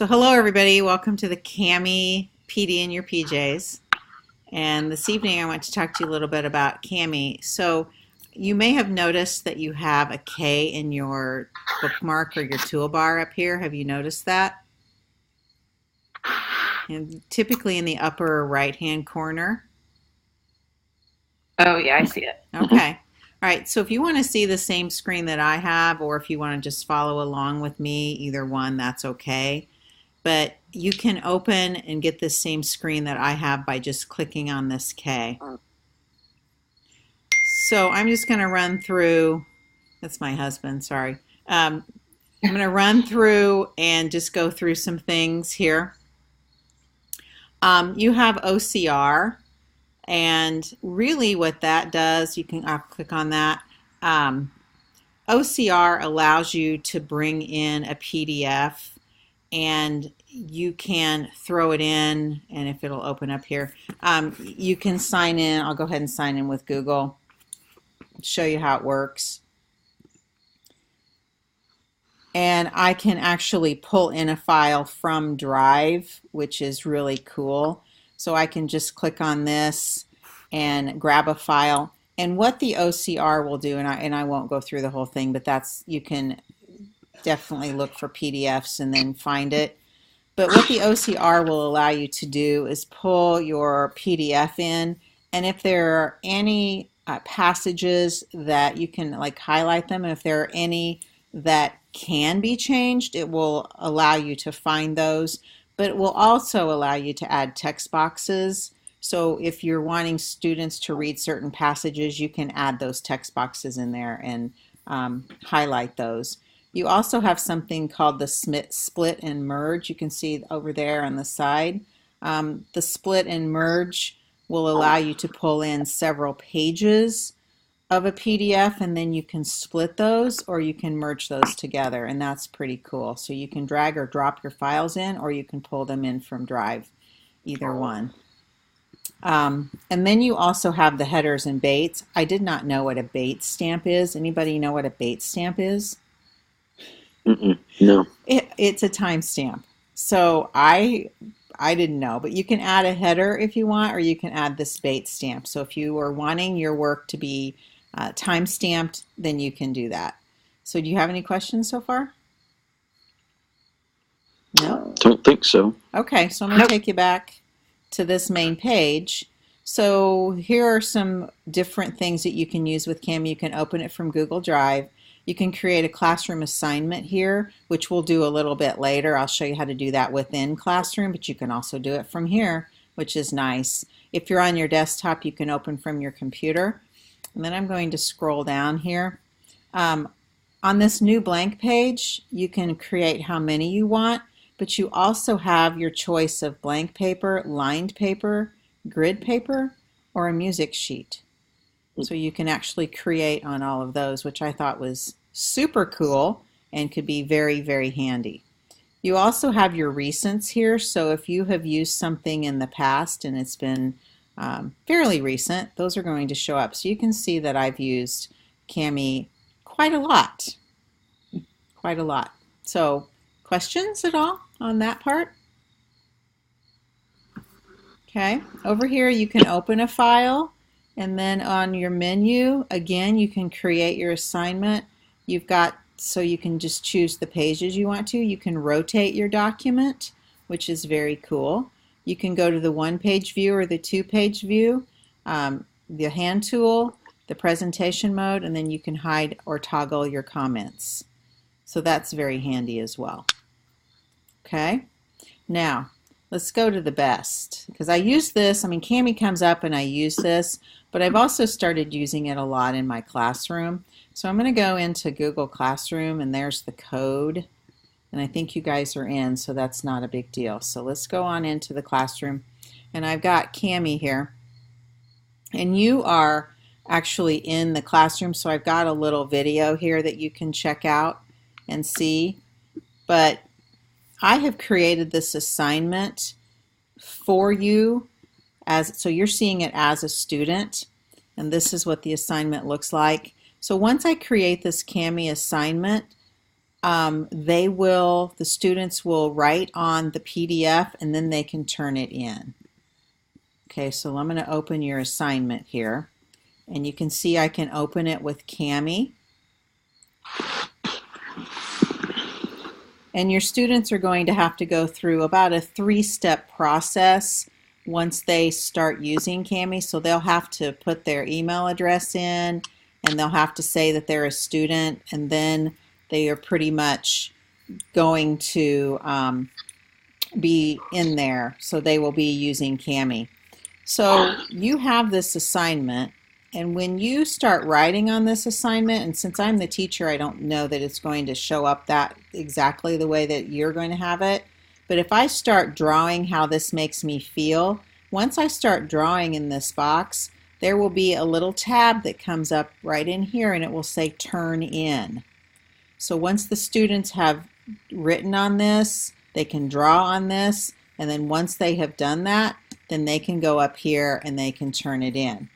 So hello everybody, welcome to the Cami PD in your PJs. And this evening I want to talk to you a little bit about Cami. So you may have noticed that you have a K in your bookmark or your toolbar up here. Have you noticed that? And typically in the upper right hand corner. Oh, yeah, I see it. Okay. All right, so if you want to see the same screen that I have, or if you want to just follow along with me, either one, that's okay. But you can open and get this same screen that I have by just clicking on this K. So I'm just going to run through, that's my husband, sorry. I'm going to run through and just go through some things here. You have OCR, and really what that does, I'll click on that. OCR allows you to bring in a PDF, and you can throw it in, and if it'll open up here, you can sign in. I'll go ahead and sign in with Google, show you how it works. And I can actually pull in a file from Drive, which is really cool. So I can just click on this and grab a file. And what the OCR will do, and I won't go through the whole thing, but you can definitely look for PDFs and then find it. But what the OCR will allow you to do is pull your PDF in, and if there are any passages that you can highlight them, and if there are any that can be changed, it will allow you to find those. But it will also allow you to add text boxes. So if you're wanting students to read certain passages, you can add those text boxes in there and highlight those. You also have something called the split and merge. You can see over there on the side. The split and merge will allow you to pull in several pages of a PDF, and then you can split those or you can merge those together, and that's pretty cool. So you can drag or drop your files in, or you can pull them in from Drive, either one. And then you also have the headers and baits. I did not know what a bait stamp is. Anybody know what a bait stamp is? No. It's a timestamp. So I didn't know, but you can add a header if you want, or you can add this bait stamp. So if you are wanting your work to be time stamped, then you can do that. So do you have any questions so far? No? Don't think so. Okay, so I'm going to take you back to this main page. So here are some different things that you can use with Cami. You can open it from Google Drive. You can create a classroom assignment here, which we'll do a little bit later. I'll show you how to do that within Classroom, but you can also do it from here, which is nice. If you're on your desktop, you can open from your computer. And then I'm going to scroll down here. On this new blank page, you can create how many you want, but you also have your choice of blank paper, lined paper, grid paper, or a music sheet. So you can actually create on all of those, which I thought was super cool and could be very, very handy. You also have your recents here, so if you have used something in the past and it's been fairly recent, those are going to show up. So you can see that I've used Cami quite a lot. Quite a lot. So questions at all on that part? Okay, over here you can open a file, and then on your menu, again, you can create your assignment. So you can just choose the pages you want to. You can rotate your document, which is very cool. You can go to the one-page view or the two-page view, the hand tool, the presentation mode, and then you can hide or toggle your comments. So that's very handy as well. Okay, now let's go to the best, because I use this. Cami comes up and I use this, but I've also started using it a lot in my classroom. So I'm going to go into Google Classroom, and there's the code, and I think you guys are in, so that's not a big deal. So let's go on into the classroom, and I've got Cami here, and you are actually in the classroom, so I've got a little video here that you can check out and see. But I have created this assignment for you, so you're seeing it as a student, and this is what the assignment looks like. So once I create this Cami assignment, the students will write on the PDF and then they can turn it in. Okay, so I'm going to open your assignment here. And you can see I can open it with Cami. And your students are going to have to go through about a 3-step process once they start using Cami. So they'll have to put their email address in, and they'll have to say that they're a student, and then they are pretty much going to be in there. So they will be using Cami. So you have this assignment, and when you start writing on this assignment, and since I'm the teacher, I don't know that it's going to show up that exactly the way that you're going to have it. But if I start drawing how this makes me feel, once I start drawing in this box, there will be a little tab that comes up right in here, and it will say Turn In. So once the students have written on this, they can draw on this, and then once they have done that, then they can go up here and they can turn it in.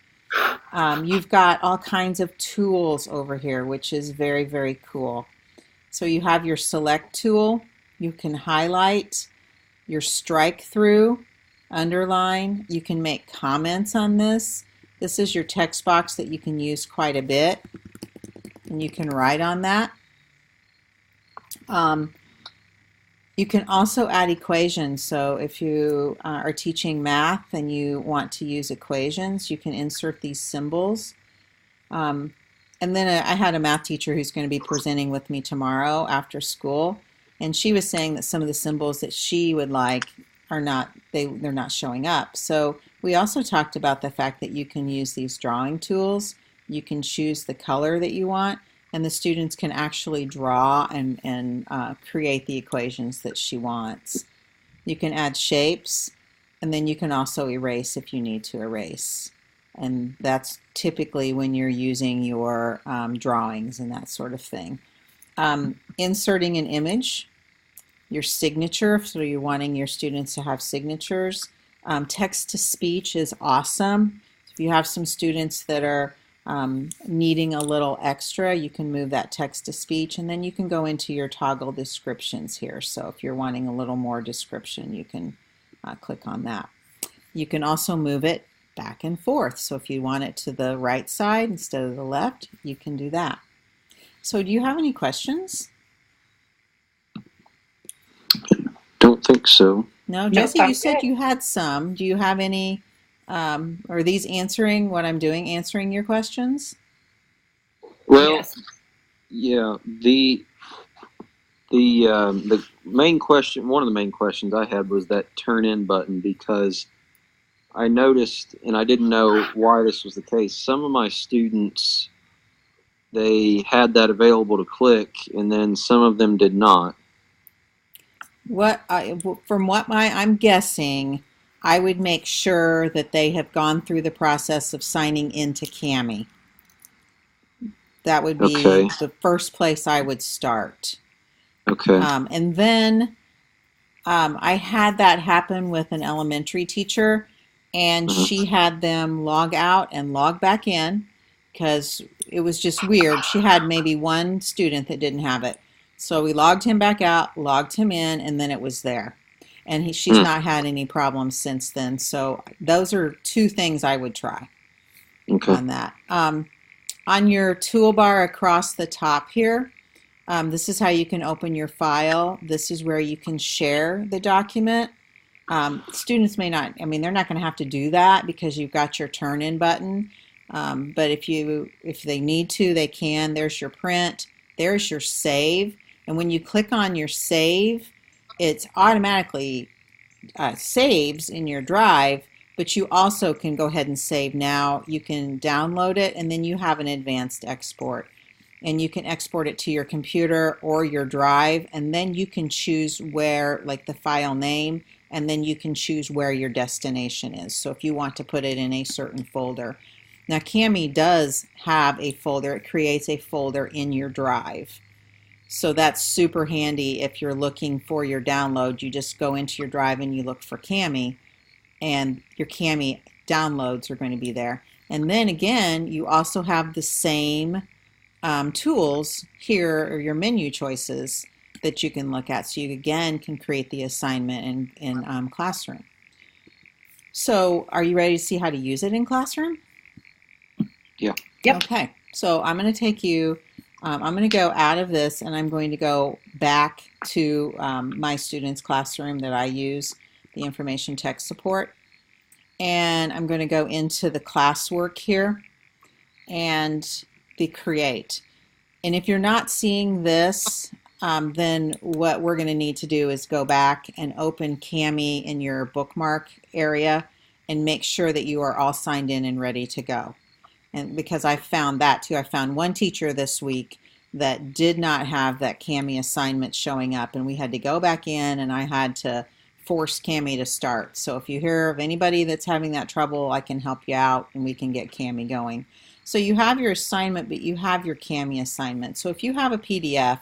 You've got all kinds of tools over here, which is very, very cool. So you have your select tool. You can highlight, your strike through, underline. You can make comments on this. This is your text box that you can use quite a bit, and you can write on that. You can also add equations. So if you are teaching math and you want to use equations, you can insert these symbols. And then I had a math teacher who's going to be presenting with me tomorrow after school, and she was saying that some of the symbols that she would like are not, they're not showing up. So we also talked about the fact that you can use these drawing tools. You can choose the color that you want, and the students can actually draw and create the equations that she wants. You can add shapes, and then you can also erase if you need to erase. And that's typically when you're using your drawings and that sort of thing. Inserting an image, your signature, so you're wanting your students to have signatures. Text to speech is awesome. If you have some students that are needing a little extra, you can move that text to speech, and then you can go into your toggle descriptions here. So if you're wanting a little more description, you can click on that. You can also move it back and forth. So if you want it to the right side instead of the left, you can do that. So do you have any questions? Don't think so. No, Jesse, you said you had some. Do you have any? Are these answering what I'm doing, answering your questions? Well, yes. Yeah. The main question, one of the main questions I had was that turn in button, because I noticed, and I didn't know why this was the case, some of my students, they had that available to click, and then some of them did not. From what I'm guessing, I would make sure that they have gone through the process of signing into Cami. That would be the first place I would start. Okay. And then I had that happen with an elementary teacher, and she had them log out and log back in because it was just weird. She had maybe one student that didn't have it. So we logged him back out, logged him in, and then it was there. And she's not had any problems since then. So those are two things I would try on that. On your toolbar across the top here, this is how you can open your file. This is where you can share the document. Students may not, I mean, they're not going to have to do that because you've got your turn in button. But if they need to, they can. There's your print. There's your save. And when you click on your save, it's automatically saves in your drive, but you also can go ahead and save now. You can download it, and then you have an advanced export. And you can export it to your computer or your drive, and then you can choose where, like the file name, and then you can choose where your destination is. So if you want to put it in a certain folder. Now Cami does have a folder. It creates a folder in your drive. So that's super handy if you're looking for your download. You just go into your drive and you look for Cami, and your Cami downloads are going to be there. And then again, you also have the same tools here, or your menu choices that you can look at. So you again can create the assignment in Classroom. So are you ready to see how to use it in Classroom? Yeah. Yep. Okay, so I'm going to take you, I'm going to go out of this and I'm going to go back to my students' classroom that I use, the information tech support. And I'm going to go into the classwork here and the create. And if you're not seeing this, then what we're going to need to do is go back and open Kami in your bookmark area and make sure that you are all signed in and ready to go. And because I found that too, I found one teacher this week that did not have that Kami assignment showing up, and we had to go back in and I had to force Kami to start. So if you hear of anybody that's having that trouble, I can help you out and we can get Kami going. So you have your assignment, but you have your Kami assignment. So if you have a PDF,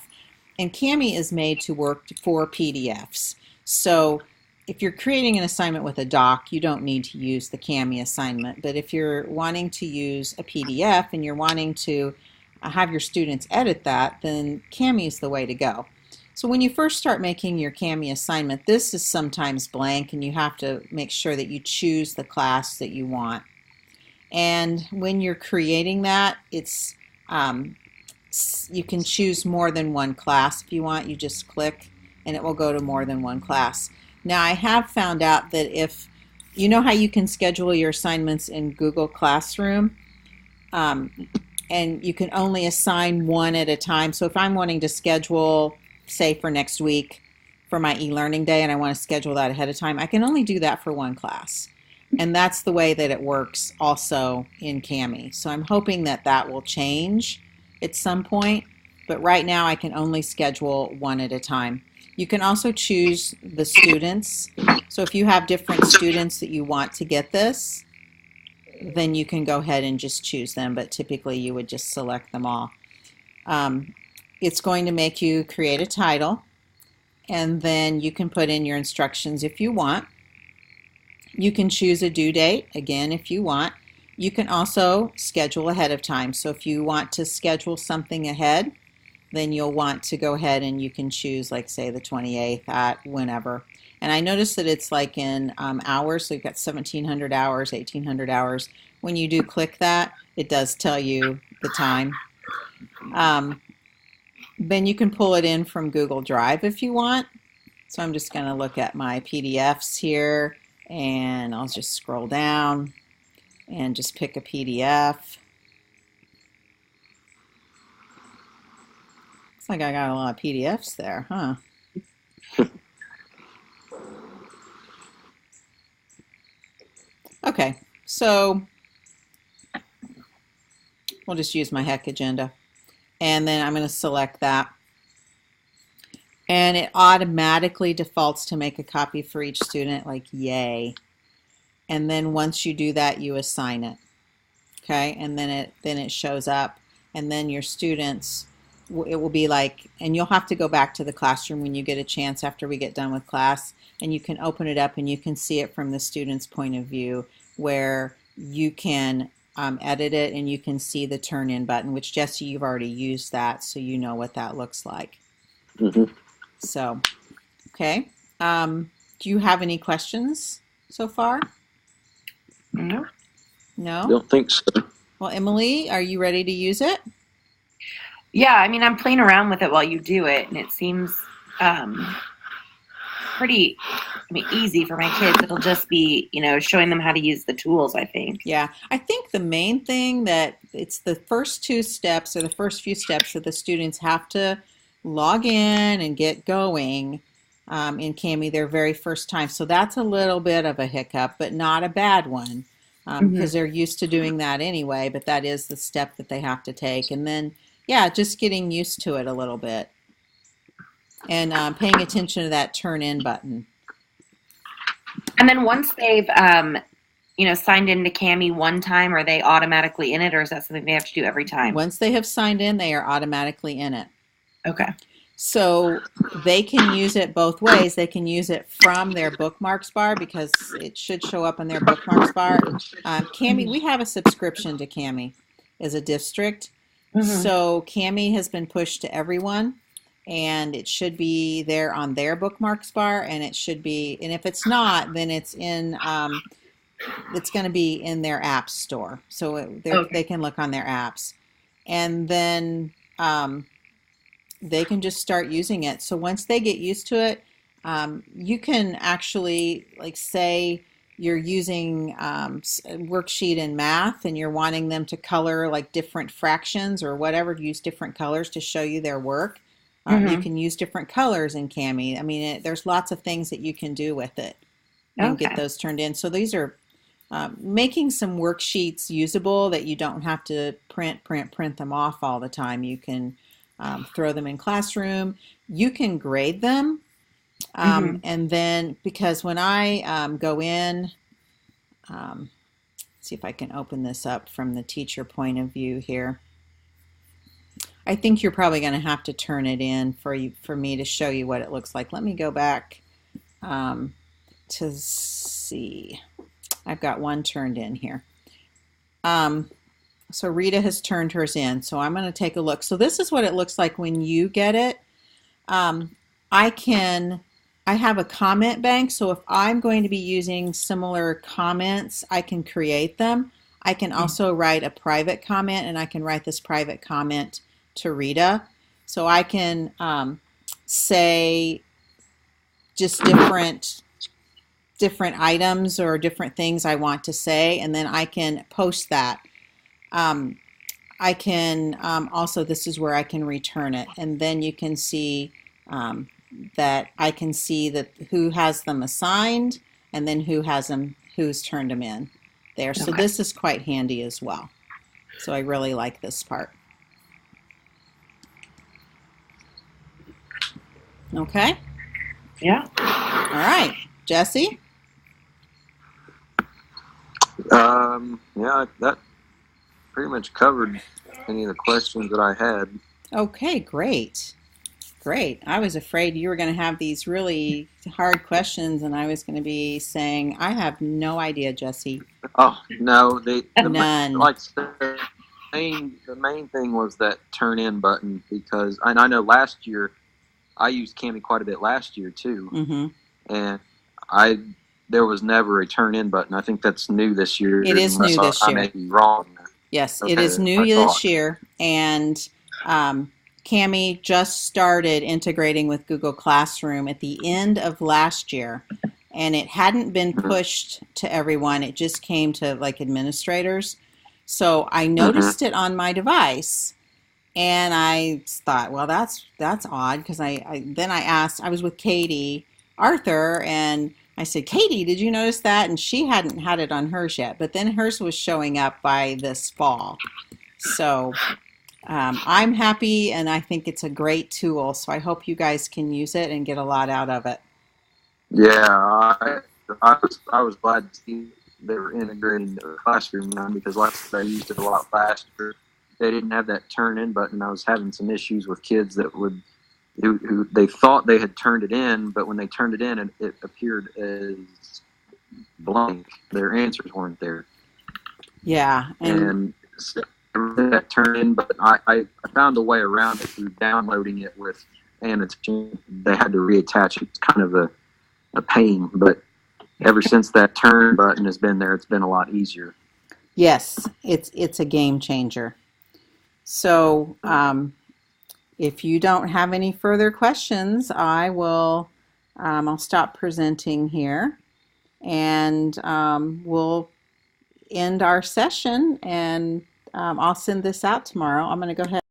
and Kami is made to work for PDFs. So if you're creating an assignment with a doc, you don't need to use the Kami assignment. But if you're wanting to use a PDF and you're wanting to have your students edit that, then Kami is the way to go. So when you first start making your Kami assignment, this is sometimes blank and you have to make sure that you choose the class that you want. And when you're creating that, it's you can choose more than one class if you want. You just click and it will go to more than one class. Now I have found out that if you know how you can schedule your assignments in Google Classroom, and you can only assign one at a time. So if I'm wanting to schedule, say for next week for my e-learning day and I want to schedule that ahead of time, I can only do that for one class. And that's the way that it works also in Kami. So I'm hoping that that will change at some point, but right now I can only schedule one at a time. You can also choose the students. So if you have different students that you want to get this, then you can go ahead and just choose them, but typically you would just select them all. It's going to make you create a title, and then you can put in your instructions if you want. You can choose a due date, again, if you want. You can also schedule ahead of time. So if you want to schedule something ahead, then you'll want to go ahead and you can choose, like, say, the 28th at whenever. And I noticed that it's like in hours, so you've got 1,700 hours, 1,800 hours. When you do click that, it does tell you the time. Then you can pull it in from Google Drive if you want. So I'm just going to look at my PDFs here, and I'll just scroll down and just pick a PDF. Looks like I got a lot of PDFs there, huh? Okay, so we'll just use my HEC agenda. And then I'm going to select that. And it automatically defaults to make a copy for each student, like yay. And then once you do that, you assign it. Okay, and then it shows up, and then your students, it will be like, and you'll have to go back to the classroom when you get a chance after we get done with class, and you can open it up and you can see it from the student's point of view, where you can edit it and you can see the turn in button, which Jesse, you've already used that, so you know what that looks like. So, okay. Do you have any questions so far? No. No? Don't think so. Well, Emily, are you ready to use it? Yeah, I mean, I'm playing around with it while you do it, and it seems pretty, easy for my kids. It'll just be, showing them how to use the tools, I think. Yeah, I think the main thing that it's the first two steps, or the first few steps, that the students have to log in and get going in Kami their very first time. So that's a little bit of a hiccup, but not a bad one, because they're used to doing that anyway, but that is the step that they have to take. And then, yeah, just getting used to it a little bit. And paying attention to that turn in button. And then once they've, signed into Kami one time, are they automatically in it, or is that something they have to do every time? Once they have signed in, they are automatically in it. Okay. So they can use it both ways. They can use it from their bookmarks bar, because it should show up in their bookmarks bar. Kami, we have a subscription to Kami as a district, Mm-hmm. So Cami has been pushed to everyone, and it should be there on their bookmarks bar, and it should be, and if it's not, then it's going to be in their app store, so they Okay. can look on their apps, and then they can just start using it. So once they get used to it, you can actually, like, say you're using a worksheet in math and you're wanting them to color like different fractions or whatever, to use different colors to show you their work. You Mm-hmm. can use different colors in Cami. I mean, there's lots of things that you can do with it and get Okay. those turned in. So these are making some worksheets usable that you don't have to print them off all the time. You can throw them in classroom. You can grade them. Mm-hmm. And then, because when I go in, um, see if I can open this up from the teacher point of view here. I think you're probably going to have to turn it in for me to show you what it looks like. Let me go back to see. I've got one turned in here. So Rita has turned hers in. So I'm going to take a look. So this is what it looks like when you get it. Um, I can, I have a comment bank. So if I'm going to be using similar comments, I can create them. I can also write a private comment, and I can write this private comment to Rita. So I can say just different items or different things I want to say, and then I can post that. Um, I can also, this is where I can return it, and then you can see um, that I can see that who has them assigned, and then who's turned them in there. So Okay. this is quite handy as well. So I really like this part. Okay. Yeah. All right, Jesse. Yeah, that pretty much covered any of the questions that I had. Okay, great. Great. I was afraid you were going to have these really hard questions, and I was going to be saying, I have no idea, Jesse. Oh no, None. like the main thing was that turn in button, because I know last year I used Cami quite a bit last year too, Mm-hmm. and I there was never a turn in button. I think that's new this year, It is unless new this I may year. be wrong. Yes, it is Okay, new I this thought. year, and Cami just started integrating with Google Classroom at the end of last year, and it hadn't been pushed to everyone. It just came to like administrators. So I Mm-hmm. noticed it on my device, and I thought, well, that's odd, because then I asked. I was with Katie Arthur, and I said, Katie, did you notice that? And she hadn't had it on hers yet, but then hers was showing up by this fall. So I'm happy, and I think it's a great tool. So I hope you guys can use it and get a lot out of it. Yeah, I was glad to see they were integrating the classroom now, because last I used it a lot faster. They didn't have that turn in button. I was having some issues with kids that would who they thought they had turned it in, but when they turned it in, it appeared as blank. Their answers weren't there, Yeah, and and so that turn in. But I found a way around it through downloading it with Annotation. They had to reattach it. It's kind of a pain, but ever since that turn button has been there, it's been a lot easier. yes, it's a game changer. So if you don't have any further questions, I'll stop presenting here, and we'll end our session, and I'll send this out tomorrow. I'm going to go ahead